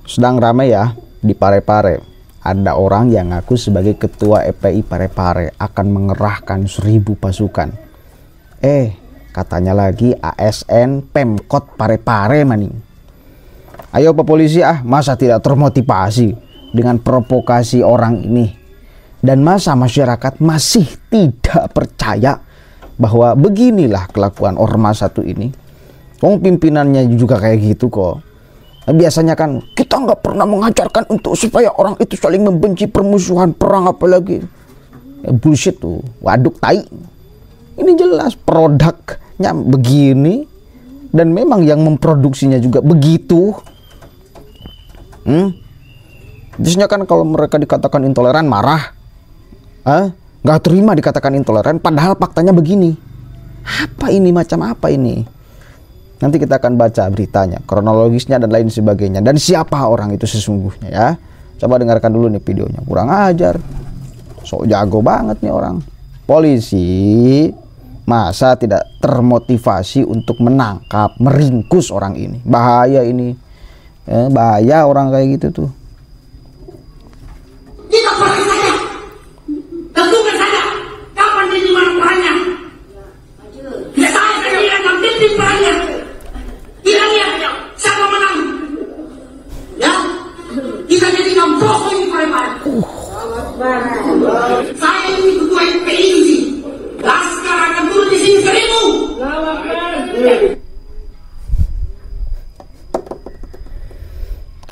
Sedang ramai ya di Parepare. Ada orang yang ngaku sebagai ketua FPI Parepare akan mengerahkan 1000 pasukan. Katanya lagi ASN Pemkot Parepare maning. Ayo Pak Polisi masa tidak termotivasi dengan provokasi orang ini? Dan masa masyarakat masih tidak percaya bahwa beginilah kelakuan ormas satu ini? Pimpinannya juga kayak gitu kok. Biasanya kan kita nggak pernah mengajarkan untuk supaya orang itu saling membenci, permusuhan, perang apalagi. Bullshit tuh, waduk tai. Ini jelas produknya begini dan memang yang memproduksinya juga begitu. Biasanya kan kalau mereka dikatakan intoleran marah, nggak terima dikatakan intoleran, padahal faktanya begini. Apa ini, macam apa ini? Nanti kita akan baca beritanya, kronologisnya dan lain sebagainya, dan siapa orang itu sesungguhnya ya. Coba dengarkan dulu nih videonya. Kurang ajar, sok jago banget nih orang. Polisi masa tidak termotivasi untuk menangkap, meringkus orang ini? Bahaya ini, bahaya orang kayak gitu tuh. Kita pergi saja, tentukan saja kapan dan di mana perannya. Kita akan pimpin perannya. Kita lihat siapa menang. Ya, kita jadikan pokok ini Parepare. Saya ini ketua FPI di sini. Laskar akan turun di sini 1000.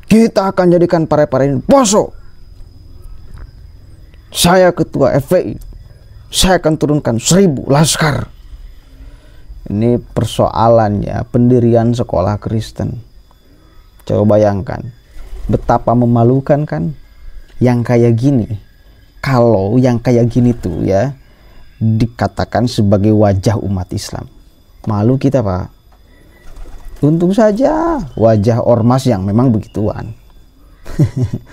Kita akan jadikan Parepare ini poso. Saya ketua FPI, saya akan turunkan 1000 laskar. Ini persoalannya pendirian sekolah Kristen. Coba bayangkan, betapa memalukan kan yang kayak gini. Kalau yang kayak gini tuh ya dikatakan sebagai wajah umat Islam, malu kita Pak. Untung saja wajah ormas yang memang begituan.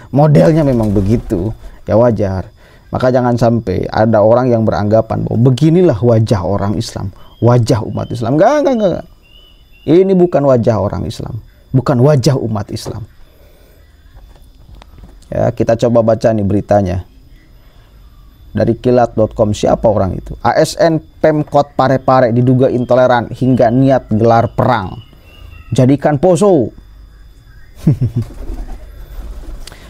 Modelnya memang begitu, ya wajar. Maka jangan sampai ada orang yang beranggapan bahwa beginilah wajah orang Islam, wajah umat Islam. Enggak. Ini bukan wajah orang Islam, bukan wajah umat Islam. Ya, kita coba baca nih beritanya. Dari kilat.com, siapa orang itu? ASN Pemkot Parepare diduga intoleran hingga niat gelar perang. Jadikan poso.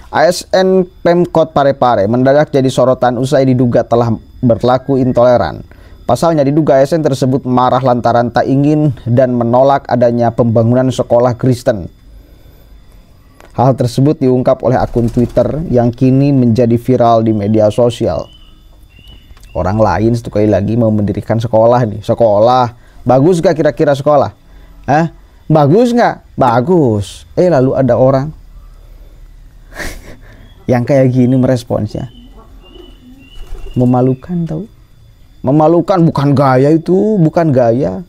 ASN Pemkot Parepare mendadak jadi sorotan usai diduga telah berlaku intoleran. Pasalnya diduga ASN tersebut marah lantaran tak ingin dan menolak adanya pembangunan sekolah Kristen. Hal tersebut diungkap oleh akun Twitter yang kini menjadi viral di media sosial. Orang lain sekali lagi mau mendirikan sekolah nih. Sekolah, bagus gak kira-kira sekolah? Bagus gak? Bagus. Lalu ada orang yang kayak gini meresponsnya. Memalukan tahu? Memalukan, bukan gaya itu, bukan gaya.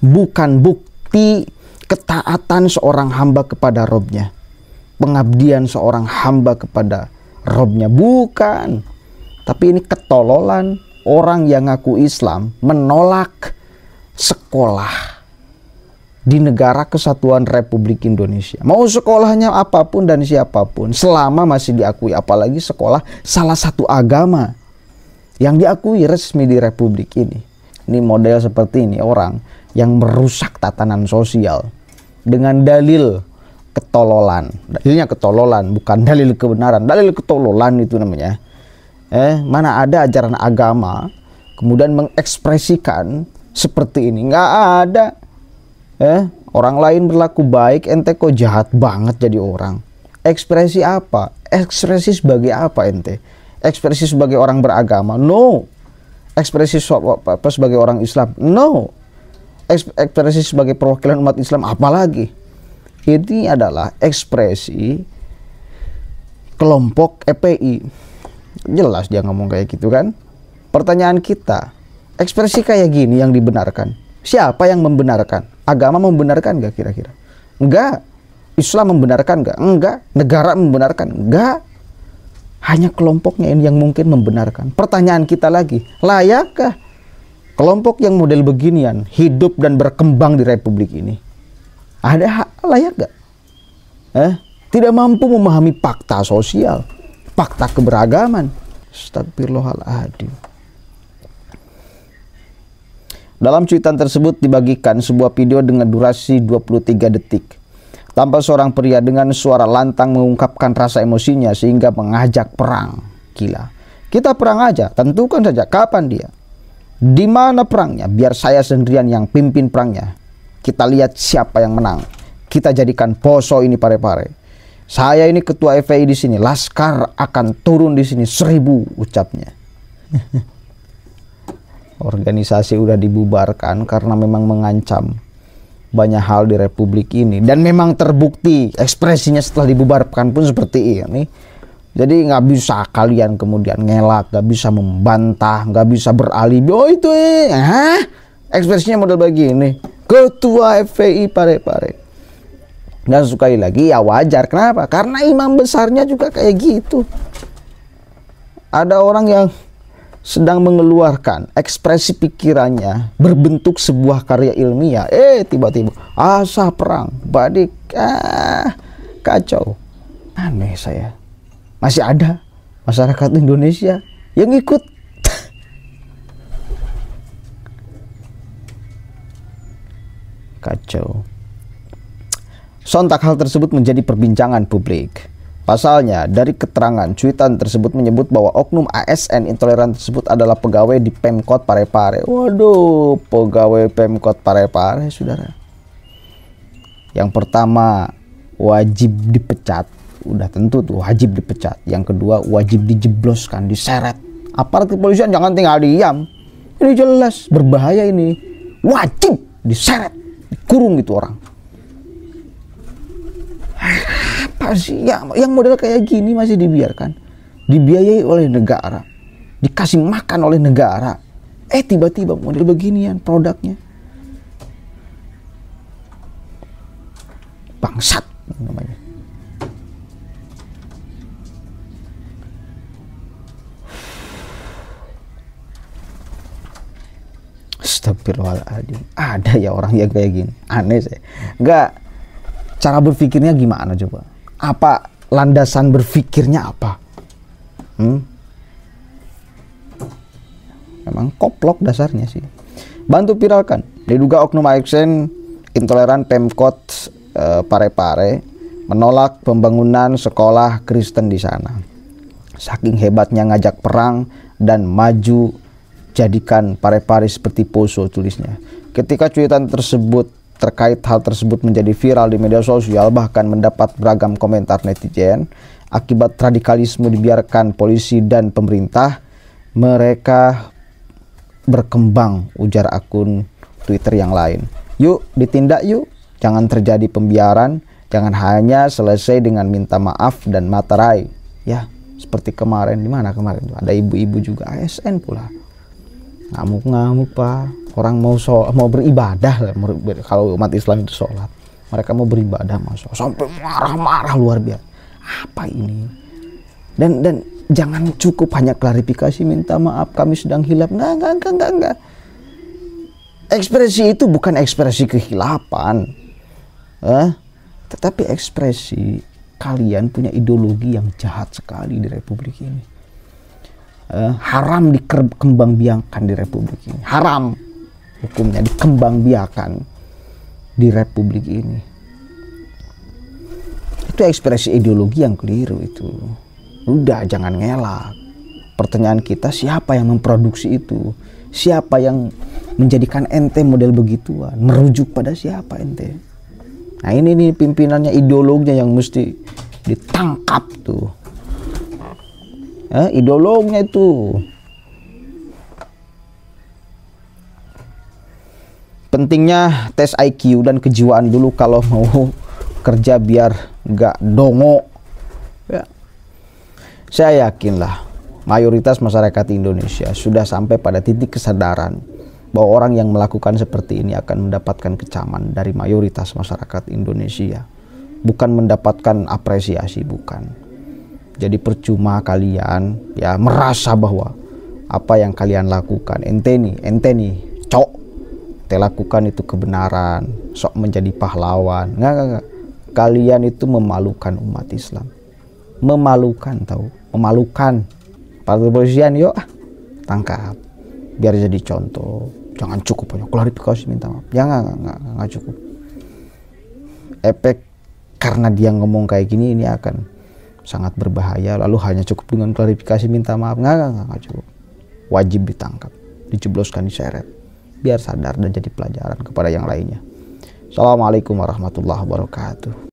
Bukan bukti ketaatan seorang hamba kepada Robnya. Pengabdian seorang hamba kepada Robnya, bukan. Tapi ini ketololan orang yang ngaku Islam menolak sekolah di negara kesatuan Republik Indonesia. Mau sekolahnya apapun dan siapapun, selama masih diakui, apalagi sekolah salah satu agama yang diakui resmi di Republik ini. Ini model seperti ini orang yang merusak tatanan sosial dengan dalil ketololan. Dalilnya ketololan, bukan dalil kebenaran. Dalil ketololan itu namanya. Mana ada ajaran agama kemudian mengekspresikan seperti ini? Nggak ada. Orang lain berlaku baik, ente kok jahat banget jadi orang. Ekspresi apa? Ekspresi sebagai apa ente? Ekspresi sebagai orang beragama? No. Ekspresi sebagai orang Islam? No. Ekspresi sebagai perwakilan umat Islam? Apalagi? Ini adalah ekspresi kelompok FPI. Jelas dia ngomong kayak gitu kan. Pertanyaan kita, ekspresi kayak gini yang dibenarkan, siapa yang membenarkan? Agama membenarkan nggak kira-kira? Enggak. Islam membenarkan nggak? Enggak. Negara membenarkan? Enggak. Hanya kelompoknya ini yang mungkin membenarkan. Pertanyaan kita lagi, layakkah kelompok yang model beginian hidup dan berkembang di Republik ini? Layak nggak? tidak mampu memahami fakta sosial, fakta keberagaman. Astagfirullahaladzim. Dalam cuitan tersebut dibagikan sebuah video dengan durasi 23 detik. Tampak seorang pria dengan suara lantang mengungkapkan rasa emosinya sehingga mengajak perang. Gila. Kita perang aja, tentukan saja kapan dia. Di mana perangnya? Biar saya sendirian yang pimpin perangnya. Kita lihat siapa yang menang. Kita jadikan Poso ini pare-pare. Saya ini ketua FPI di sini. Laskar akan turun di sini 1000 ucapnya. Organisasi udah dibubarkan karena memang mengancam banyak hal di republik ini. Dan memang terbukti ekspresinya setelah dibubarkan pun seperti ini. Jadi nggak bisa kalian kemudian ngelak, nggak bisa membantah, nggak bisa beralibi. Oh itu ekspresinya model begini. Ketua FPI pare-pare. Dan sekali lagi ya wajar. Kenapa? Karena imam besarnya juga kayak gitu. Ada orang yang sedang mengeluarkan ekspresi pikirannya berbentuk sebuah karya ilmiah, tiba-tiba asa perang, badik, kacau. Aneh saya. Masih ada masyarakat Indonesia yang ikut. Kacau. Sontak hal tersebut menjadi perbincangan publik. Pasalnya, dari keterangan cuitan tersebut menyebut bahwa oknum ASN intoleran tersebut adalah pegawai di Pemkot Parepare. Waduh, pegawai Pemkot Parepare, saudara. Yang pertama, wajib dipecat. Udah tentu tuh, wajib dipecat. Yang kedua, wajib dijebloskan, diseret. Aparat kepolisian jangan tinggal diam. Ini jelas, berbahaya ini. Wajib diseret, dikurung gitu orang. Apa sih ya, yang model kayak gini masih dibiarkan, dibiayai oleh negara, dikasih makan oleh negara, tiba-tiba model beginian produknya. Bangsat namanya. Astagfirullahaladzim. Ada ya orang yang kayak gini, aneh saya. Enggak, cara berpikirnya gimana coba? Apa landasan berpikirnya apa? Memang koplok dasarnya sih. Bantu viralkan. Diduga oknum ASN intoleran Pemkot Parepare menolak pembangunan sekolah Kristen di sana. Saking hebatnya ngajak perang dan maju jadikan Parepare seperti Poso, tulisnya. Ketika cuitan tersebut terkait hal tersebut menjadi viral di media sosial, bahkan mendapat beragam komentar netizen. Akibat radikalisme dibiarkan polisi dan pemerintah, mereka berkembang, ujar akun Twitter yang lain. Yuk ditindak yuk, jangan terjadi pembiaran, jangan hanya selesai dengan minta maaf dan materai. Ya, seperti kemarin, di mana kemarin tuh ada ibu-ibu juga ASN pula. Ngamuk-ngamuk Pak. Orang mau beribadah lah, kalau umat Islam itu sholat, mereka mau beribadah sampai marah-marah luar biasa. Apa ini? Dan jangan cukup hanya klarifikasi, minta maaf, kami sedang hilaf. Enggak. Ekspresi itu bukan ekspresi kehilapan, tetapi ekspresi kalian punya ideologi yang jahat sekali di Republik ini. Haram dikembangbiakan di Republik ini. Haram hukumnya dikembangbiakan di Republik ini. Itu ekspresi ideologi yang keliru itu. Udah, jangan ngelak. Pertanyaan kita, siapa yang memproduksi itu? Siapa yang menjadikan ente model begituan? Merujuk pada siapa ente? Nah ini nih pimpinannya, ideologinya yang mesti ditangkap tuh. Ideologinya itu. Pentingnya tes IQ dan kejiwaan dulu kalau mau kerja biar nggak dongo. Ya. Saya yakinlah mayoritas masyarakat Indonesia sudah sampai pada titik kesadaran bahwa orang yang melakukan seperti ini akan mendapatkan kecaman dari mayoritas masyarakat Indonesia. Bukan mendapatkan apresiasi, bukan. Jadi percuma kalian ya merasa bahwa apa yang kalian lakukan, ente nih, cok, lakukan itu kebenaran, sok menjadi pahlawan. Enggak. Kalian itu memalukan umat Islam. Memalukan, tahu? Memalukan. Para kepolisian, yuk tangkap. Biar jadi contoh. Jangan cukup hanya klarifikasi minta maaf. Jangan, nggak cukup. Efek karena dia ngomong kayak gini ini akan sangat berbahaya. Lalu hanya cukup dengan klarifikasi minta maaf. Nggak cukup. Wajib ditangkap, dijebloskan, diseret. Biar sadar dan jadi pelajaran kepada yang lainnya. Assalamualaikum warahmatullahi wabarakatuh.